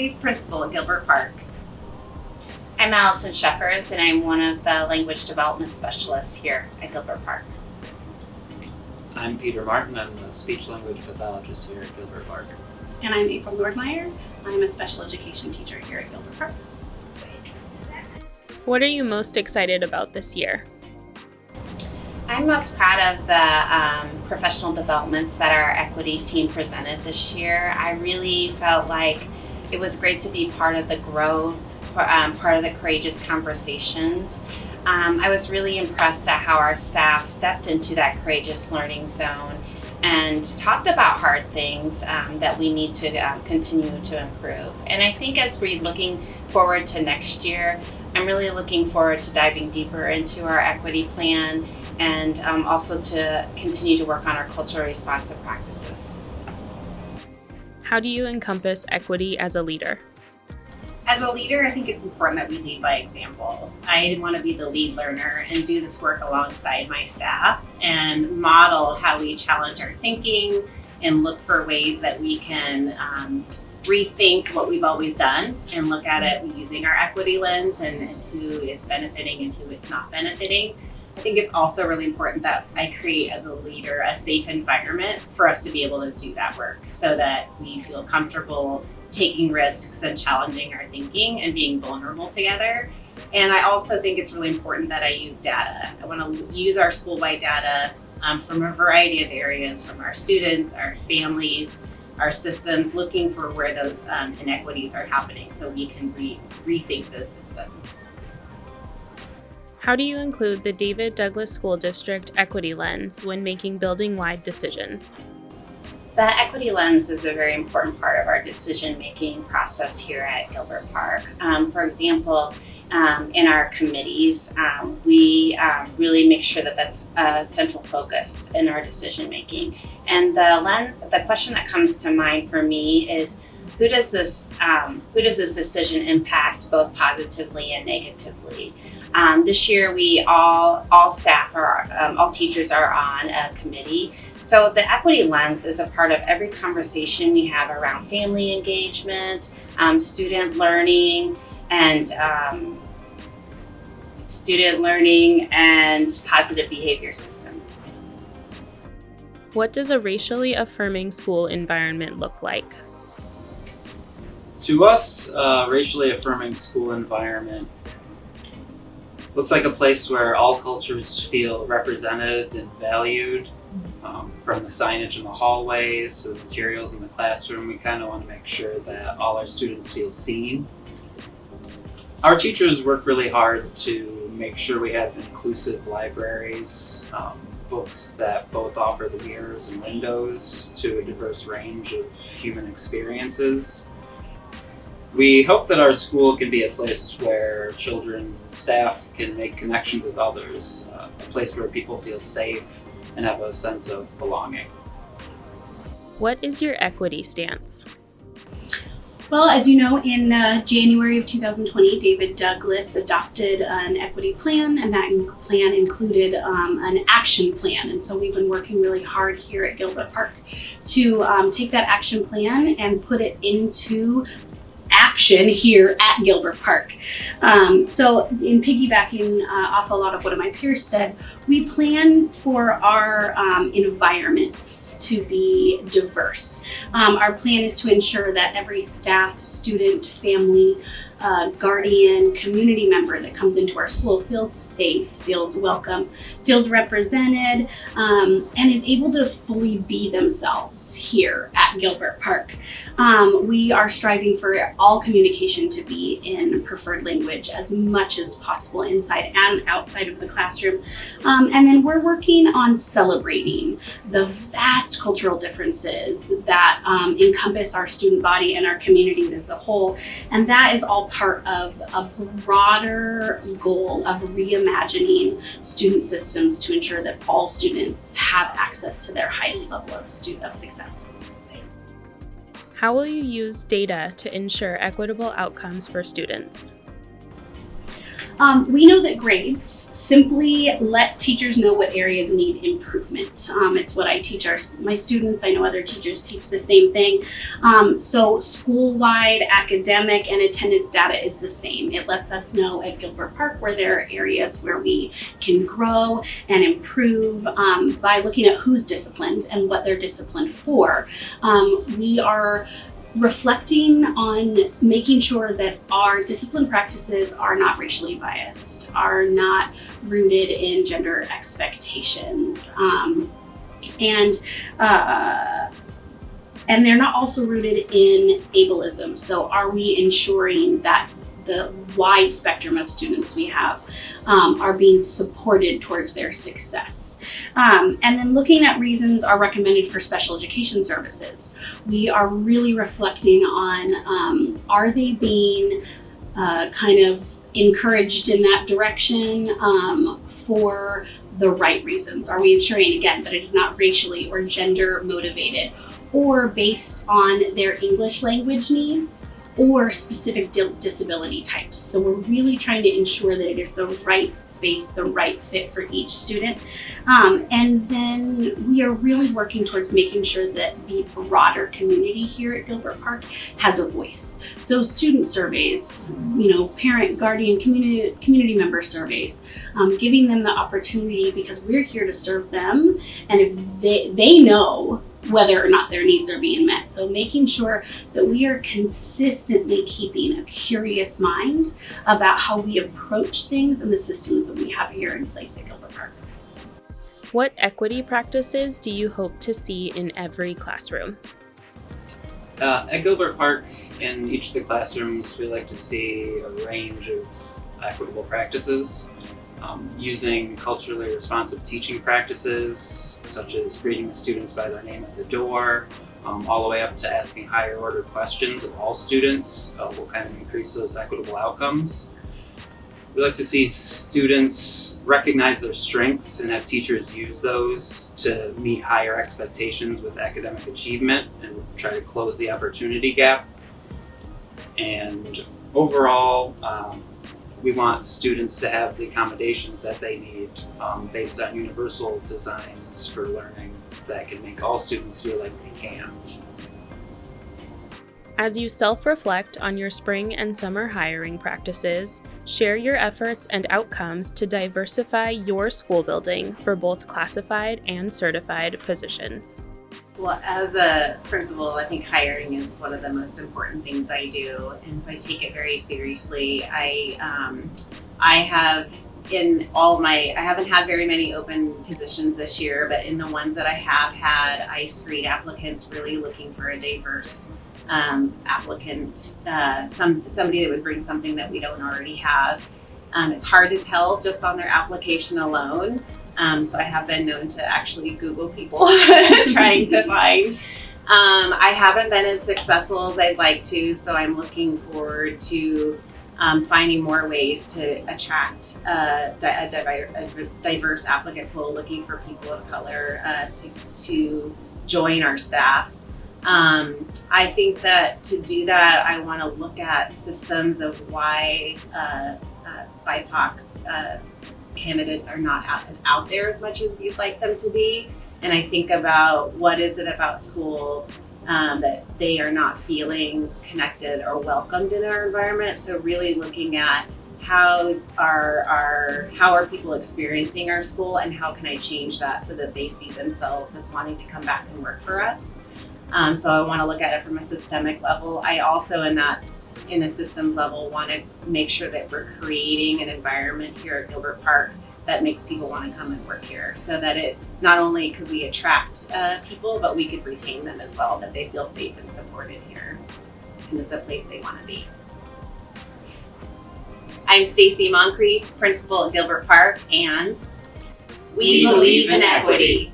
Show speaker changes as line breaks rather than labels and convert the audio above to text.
Moncrief, principal at Gilbert Park.
I'm Allison Sheffers, and I'm one of the language development specialists here at Gilbert Park.
I'm Peter Martin. I'm the speech language pathologist here at Gilbert Park.
And I'm April Nordmeyer. I'm a special education teacher here at Gilbert Park.
What are you most excited about this year?
I'm most proud of the professional developments that our equity team presented this year. I really felt like it was great to be part of the growth, part of the courageous conversations. I was really impressed at how our staff stepped into that courageous learning zone and talked about hard things that we need to continue to improve. And I think as we're looking forward to next year, I'm really looking forward to diving deeper into our equity plan and also to continue to work on our culturally responsive practices.
How do you encompass equity as a leader?
As a leader, I think it's important that we lead by example. I want to be the lead learner and do this work alongside my staff and model how we challenge our thinking and look for ways that we can rethink what we've always done and look at it using our equity lens and who it's benefiting and who it's not benefiting. I think it's also really important that I create as a leader a safe environment for us to be able to do that work so that we feel comfortable taking risks and challenging our thinking and being vulnerable together. And I also think it's really important that I use data. I want to use our school-wide data from a variety of areas, from our students, our families, our systems, looking for where those inequities are happening so we can rethink those systems.
How do you include the David Douglas School District equity lens when making building-wide decisions?
The equity lens is a very important part of our decision-making process here at Gilbert Park. For example, in our committees, we really make sure that that's a central focus in our decision-making. And the question that comes to mind for me is, who does this decision impact both positively and negatively? This year, all staff all teachers are on a committee. So the equity lens is a part of every conversation we have around family engagement, student learning, and positive behavior systems.
What does a racially affirming school environment look like?
To us, a racially affirming school environment looks like a place where all cultures feel represented and valued. From the signage in the hallways to the materials in the classroom, we kind of want to make sure that all our students feel seen. Our teachers work really hard to make sure we have inclusive libraries, books that both offer the mirrors and windows to a diverse range of human experiences. We hope that our school can be a place where children and staff can make connections with others, a place where people feel safe and have a sense of belonging.
What is your equity stance?
Well, as you know, in January of 2020, David Douglas adopted an equity plan, and that plan included an action plan. And so we've been working really hard here at Gilbert Park to take that action plan and put it into action here at Gilbert Park. So in piggybacking off a lot of what my peers said, we plan for our environments to be diverse. Our plan is to ensure that every staff, student, family, guardian, community member that comes into our school feels safe, feels welcome, feels represented, and is able to fully be themselves here at Gilbert Park. We are striving for all communication to be in preferred language as much as possible inside and outside of the classroom. And then we're working on celebrating the vast cultural differences that encompass our student body and our community as a whole. And that is all part of a broader goal of reimagining student systems to ensure that all students have access to their highest level of success.
How will you use data to ensure equitable outcomes for students?
We know that grades simply let teachers know what areas need improvement. It's what I teach my students. I know other teachers teach the same thing. So school-wide academic and attendance data is the same. It lets us know at Gilbert Park where there are areas where we can grow and improve by looking at who's disciplined and what they're disciplined for. We are reflecting on making sure that our discipline practices are not racially biased, are not rooted in gender expectations, and they're not also rooted in ableism. So are we ensuring that the wide spectrum of students we have are being supported towards their success? And then looking at reasons are recommended for special education services. We are really reflecting on, are they being kind of encouraged in that direction for the right reasons? Are we ensuring, again, that it is not racially or gender motivated or based on their English language needs or specific disability types? So we're really trying to ensure that it is the right space, the right fit for each student. And then we are really working towards making sure that the broader community here at Gilbert Park has a voice. So student surveys, parent, guardian, community member surveys, giving them the opportunity, because we're here to serve them, and if they know whether or not their needs are being met. So making sure that we are consistently keeping a curious mind about how we approach things and the systems that we have here in place at Gilbert Park.
What equity practices do you hope to see in every classroom?
At Gilbert Park, in each of the classrooms, we like to see a range of equitable practices. Using culturally responsive teaching practices, such as greeting the students by their name at the door, all the way up to asking higher order questions of all students will kind of increase those equitable outcomes. We like to see students recognize their strengths and have teachers use those to meet higher expectations with academic achievement and try to close the opportunity gap. And overall, we want students to have the accommodations that they need based on universal designs for learning that can make all students feel like they can.
As you self-reflect on your spring and summer hiring practices, share your efforts and outcomes to diversify your school building for both classified and certified positions.
Well, as a principal, I think hiring is one of the most important things I do, and so I take it very seriously. I haven't had very many open positions this year, but in the ones that I have had, I screen applicants really looking for a diverse applicant, somebody that would bring something that we don't already have. It's hard to tell just on their application alone. So I have been known to actually Google people trying to find. I haven't been as successful as I'd like to, so I'm looking forward to finding more ways to attract a diverse applicant pool, looking for people of color to join our staff. I think that to do that, I want to look at systems of why BIPOC candidates are not out there as much as we'd like them to be. And I think about what is it about school that they are not feeling connected or welcomed in our environment. So really looking at how are people experiencing our school, and how can I change that so that they see themselves as wanting to come back and work for us. So I want to look at it from a systemic level. I also in a systems level want to make sure that we're creating an environment here at Gilbert Park that makes people want to come and work here, so that it not only could we attract people, but we could retain them as well, that they feel safe and supported here, and it's a place they want to be. I'm Stacie Moncrief, principal at Gilbert Park, and we believe in equity.